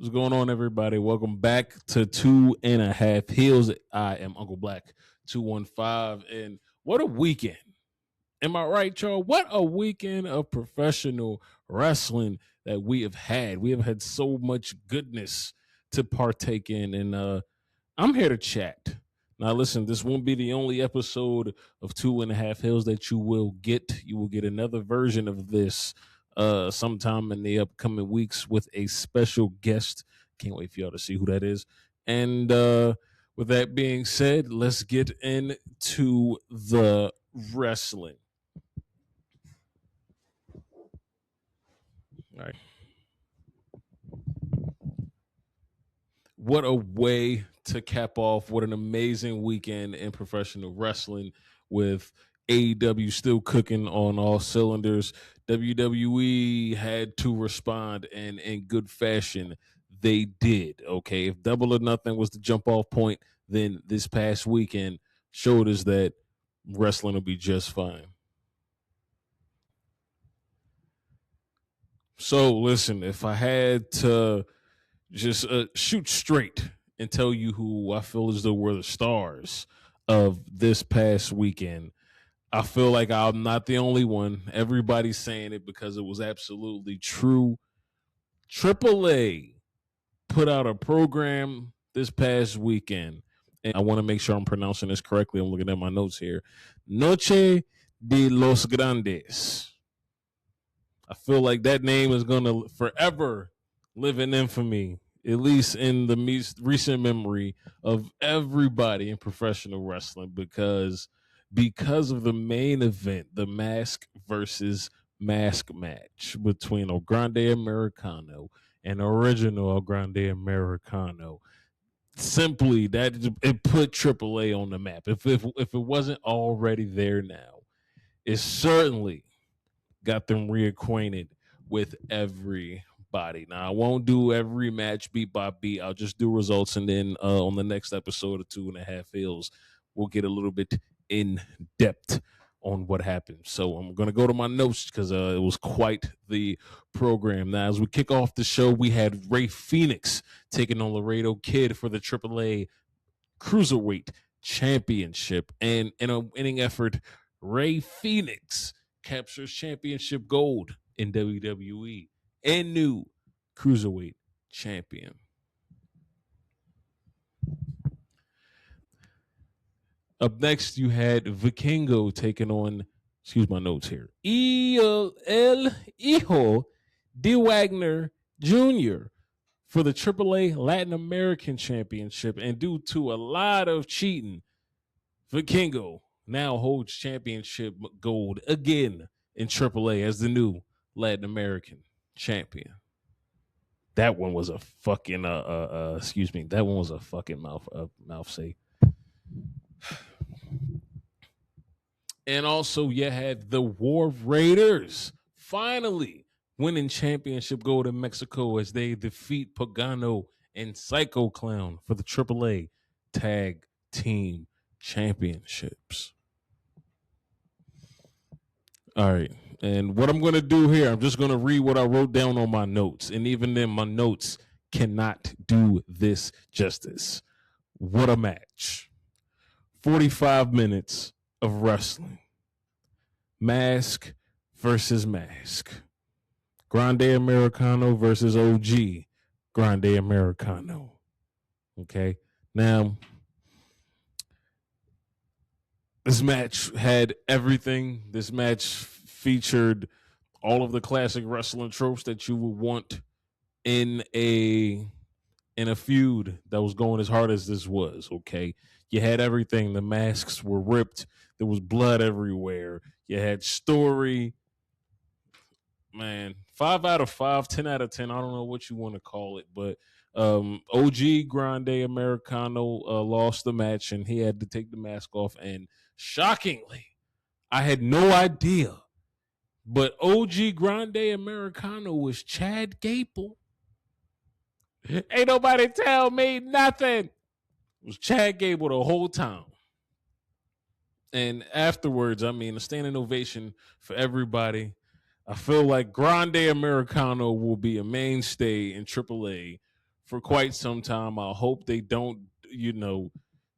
What's going on, everybody? Welcome back to Two and a Half Heels. I am Uncle Black 215. And what a weekend. Am I right, y'all? What a weekend of professional wrestling that we have had. We have had so much goodness to partake in. And I'm here to chat. Now, listen, this won't be the only episode of Two and a Half Hills that you will get. You will get another version of this sometime in the upcoming weeks with a special guest. Can't wait for y'all to see who that is. And with that being said, let's get into the wrestling. All right. What a way to cap off what an amazing weekend in professional wrestling with AEW still cooking on all cylinders. WWE had to respond, and in good fashion, they did. Okay, if Double or Nothing was the jump off point, then this past weekend showed us that wrestling will be just fine. So, listen, if I had to just shoot straight and tell you who I feel as though were the stars of this past weekend, I feel like I'm not the only one. Everybody's saying it because it was absolutely true. AAA put out a program this past weekend, and I want to make sure I'm pronouncing this correctly. I'm looking at my notes here. Noche de los Grandes. I feel like that name is going to forever live in infamy, at least in the recent memory of everybody in professional wrestling, because of the main event, the mask versus mask match between El Grande Americano and original El Grande Americano. Simply, that it put AAA on the map. If it wasn't already there now, it certainly got them reacquainted with everybody. Now, I won't do every match beat by beat. I'll just do results, and then on the next episode of Two and a Half Hills, we'll get a little bit in depth on what happened. So I'm going to go to my notes because it was quite the program. Now, as we kick off the show, we had Ray Phoenix taking on Laredo Kid for the AAA Cruiserweight Championship. And in a winning effort, Ray Phoenix captures championship gold in WWE and new Cruiserweight champion. Up next, you had Vikingo taking on, excuse my notes here, El Hijo de Wagner Jr. for the AAA Latin American Championship. And due to a lot of cheating, Vikingo now holds championship gold again in AAA as the new Latin American champion. That one was a fucking excuse me. That one was a fucking mouth say. And also, you had the War Raiders finally winning championship gold in Mexico as they defeat Pagano and Psycho Clown for the AAA Tag Team Championships. All right. And what I'm going to do here, I'm just going to read what I wrote down on my notes. And even then, my notes cannot do this justice. What a match. 45 minutes of wrestling. Mask versus mask. Grande Americano versus OG Grande Americano. Okay. Now, this match had everything. This match featured all of the classic wrestling tropes that you would want in a feud that was going as hard as this was. Okay, you had everything. The masks were ripped. There was blood everywhere. You had story. Man, 5 out of 5, 10 out of 10. I don't know what you want to call it, but OG Grande Americano lost the match, and he had to take the mask off. And shockingly, I had no idea, but OG Grande Americano was Chad Gable. Ain't nobody tell me nothing. It was Chad Gable the whole time. And afterwards, I mean, a standing ovation for everybody. I feel like Grande Americano will be a mainstay in AAA for quite some time. I hope they don't,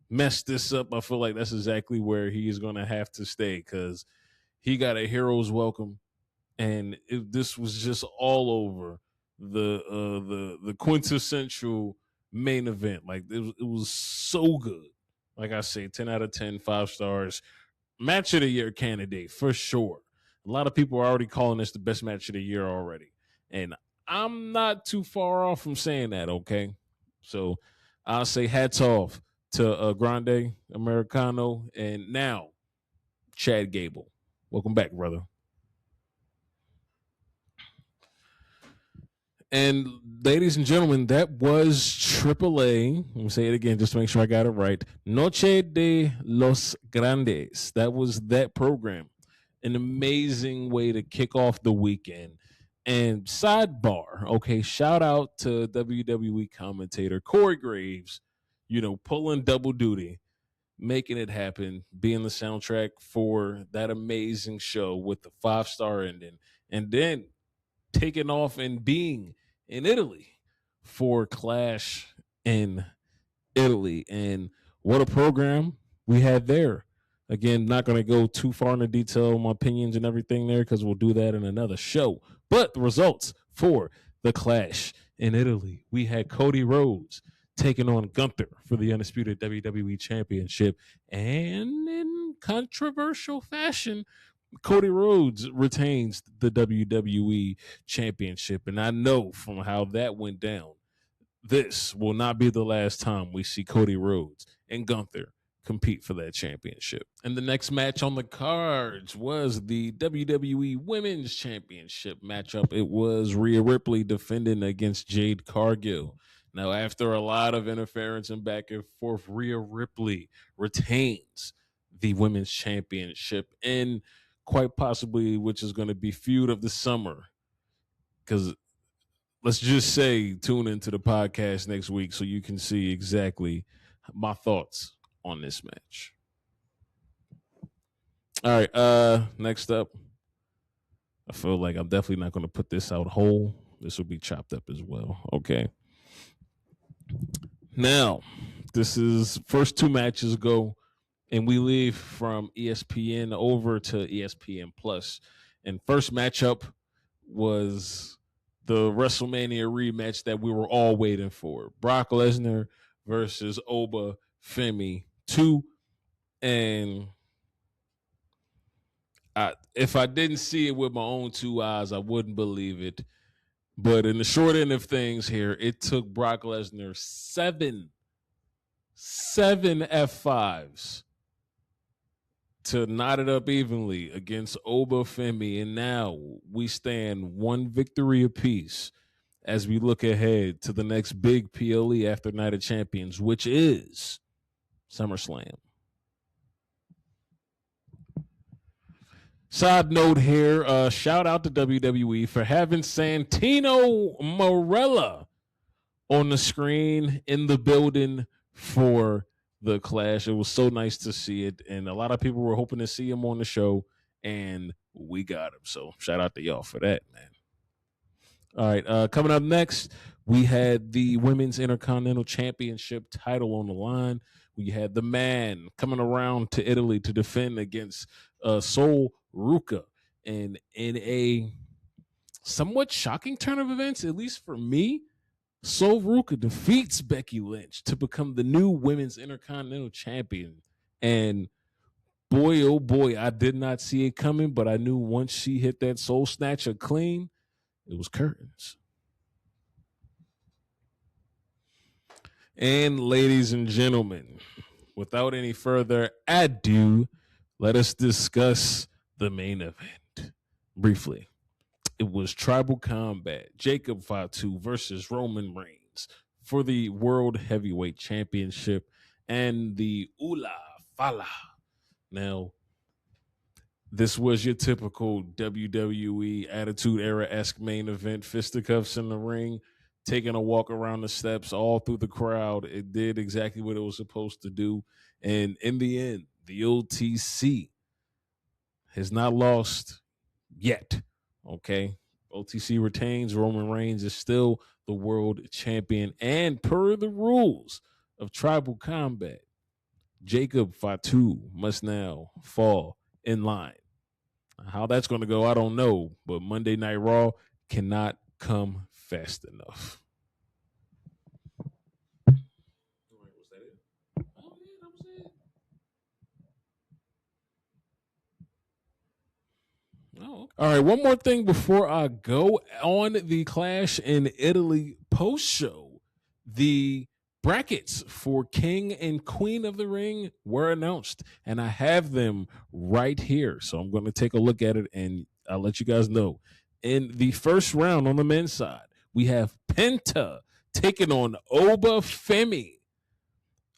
mess this up. I feel like that's exactly where he is going to have to stay because he got a hero's welcome, and this was just all over the quintessential main event. Like it was so good. Like I say, 10 out of 10, 5 stars. Match of the year candidate for sure. A lot of people are already calling this the best match of the year already, and I'm not too far off from saying that. Okay, so I'll say hats off to Grande Americano, and now Chad Gable. Welcome back, brother. And ladies and gentlemen, that was AAA. Let me say it again just to make sure I got it right. Noche de los Grandes. That was that program. An amazing way to kick off the weekend. And sidebar, okay, shout out to WWE commentator Corey Graves, pulling double duty, making it happen, being the soundtrack for that amazing show with the 5-star ending. And then taking off and being in Italy for Clash in Italy. And what a program we had there. Again, not going to go too far into detail on my opinions and everything there because we'll do that in another show. But the results for the Clash in Italy, we had Cody Rhodes taking on Gunther for the undisputed WWE Championship. And in controversial fashion, Cody Rhodes retains the WWE Championship. And I know from how that went down, this will not be the last time we see Cody Rhodes and Gunther compete for that championship. And the next match on the cards was the WWE Women's Championship matchup. It was Rhea Ripley defending against Jade Cargill. Now, after a lot of interference and back and forth, Rhea Ripley retains the Women's Championship, and quite possibly, which is going to be feud of the summer. Because let's just say, tune into the podcast next week so you can see exactly my thoughts on this match. All right, next up, I feel like I'm definitely not going to put this out whole. This will be chopped up as well. Okay. Now, this is first two matches go, and we leave from ESPN over to ESPN Plus. And first matchup was the WrestleMania rematch that we were all waiting for: Brock Lesnar versus Oba Femi 2. And if I didn't see it with my own two eyes, I wouldn't believe it. But in the short end of things here, it took Brock Lesnar seven F5s to knot it up evenly against Oba Femi. And now we stand one victory apiece as we look ahead to the next big PLE after Night of Champions, which is SummerSlam. Side note here, shout out to WWE for having Santino Marella on the screen in the building for the Clash. It was so nice to see it, and a lot of people were hoping to see him on the show, and we got him. So shout out to y'all for that, man. All right, coming up next, we had the Women's Intercontinental Championship title on the line. We had the man coming around to Italy to defend against Sol Ruka. And in a somewhat shocking turn of events, at least for me, Sol Ruka defeats Becky Lynch to become the new Women's Intercontinental Champion. And boy, oh boy, I did not see it coming, but I knew once she hit that Soul Snatcher clean, it was curtains. And ladies and gentlemen, without any further ado, let us discuss the main event briefly. It was Tribal Combat, Jacob Fatu versus Roman Reigns for the World Heavyweight Championship and the Ula Fala. Now, this was your typical WWE Attitude Era-esque main event, fisticuffs in the ring, taking a walk around the steps all through the crowd. It did exactly what it was supposed to do. And in the end, the OTC has not lost yet. Okay. OTC retains. Roman Reigns is still the world champion. And per the rules of tribal combat, Jacob Fatu must now fall in line. How that's going to go, I don't know. But Monday Night Raw cannot come fast enough. Oh, okay. All right, one more thing before I go. On the Clash in Italy post show, the brackets for King and Queen of the Ring were announced, and I have them right here. So I'm going to take a look at it, and I'll let you guys know. In the first round on the men's side, we have Penta taking on Oba Femi.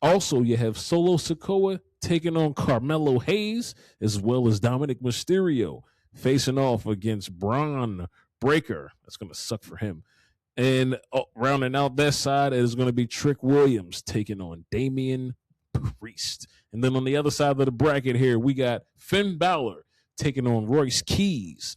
Also, you have Solo Sikoa taking on Carmelo Hayes, as well as Dominic Mysterio facing off against Braun Breaker. That's going to suck for him. And rounding out that side is going to be Trick Williams taking on Damian Priest. And then on the other side of the bracket here, we got Finn Balor taking on Royce Keys.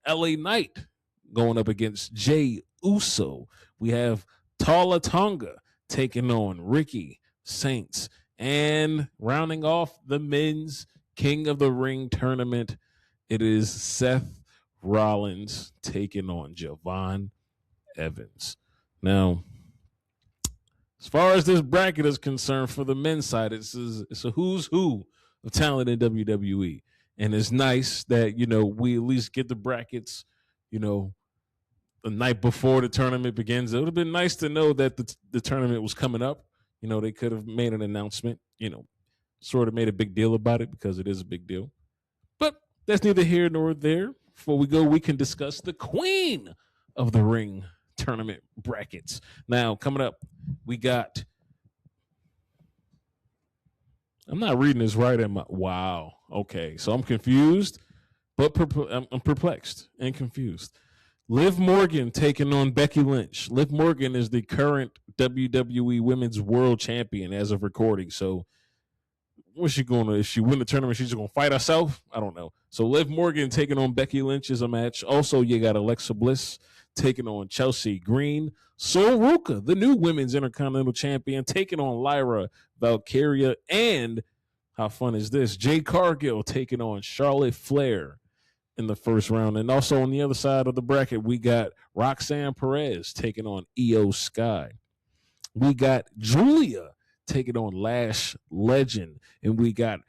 LA Knight going up against Jay Uso. We have Tala Tonga taking on Ricky Saints. And rounding off the men's King of the Ring tournament, it is Seth Rollins taking on Javon Evans. Now, as far as this bracket is concerned, for the men's side, it's a who's who of talent in WWE. And it's nice that, we at least get the brackets, the night before the tournament begins. It would have been nice to know that the tournament was coming up. They could have made an announcement, sort of made a big deal about it, because it is a big deal. But that's neither here nor there. Before we go, we can discuss the Queen of the Ring tournament brackets. Now, coming up, we got... I'm not reading this right. Wow. Okay, so I'm confused, but I'm perplexed and confused. Liv Morgan taking on Becky Lynch. Liv Morgan is the current WWE Women's World Champion as of recording. So what's she going to, if she win the tournament, she's going to fight herself? I don't know. So Liv Morgan taking on Becky Lynch is a match. Also, you got Alexa Bliss taking on Chelsea Green. Sol Ruka, the new Women's Intercontinental Champion, taking on Lyra Valkyria. And how fun is this? Jade Cargill taking on Charlotte Flair in the first round. And also on the other side of the bracket, we got Roxanne Perez taking on Io Sky. We got Julia taking on Lash Legend. And we got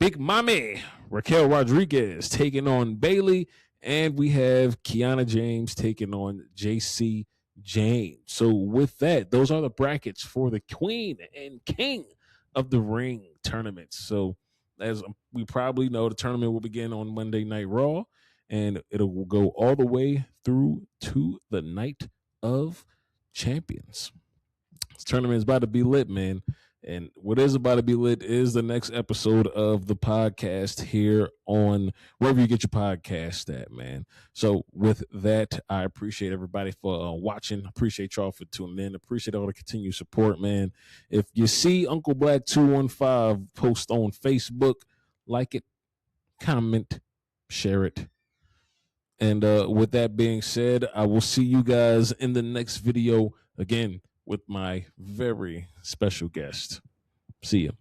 Big Mommy Raquel Rodriguez taking on Bailey. And we have Kiana James taking on JC James. So with that, those are the brackets for the Queen and King of the Ring tournaments. So as we probably know, the tournament will begin on Monday Night Raw, and it'll go all the way through to the Night of Champions. This tournament is about to be lit, man. And what is about to be lit is the next episode of the podcast here on wherever you get your podcast at, man. So with that, I appreciate everybody for watching. Appreciate y'all for tuning in. Appreciate all the continued support, man. If you see Uncle Black 215 post on Facebook, like it, comment, share it. And with that being said, I will see you guys in the next video again with my very special guest. See you.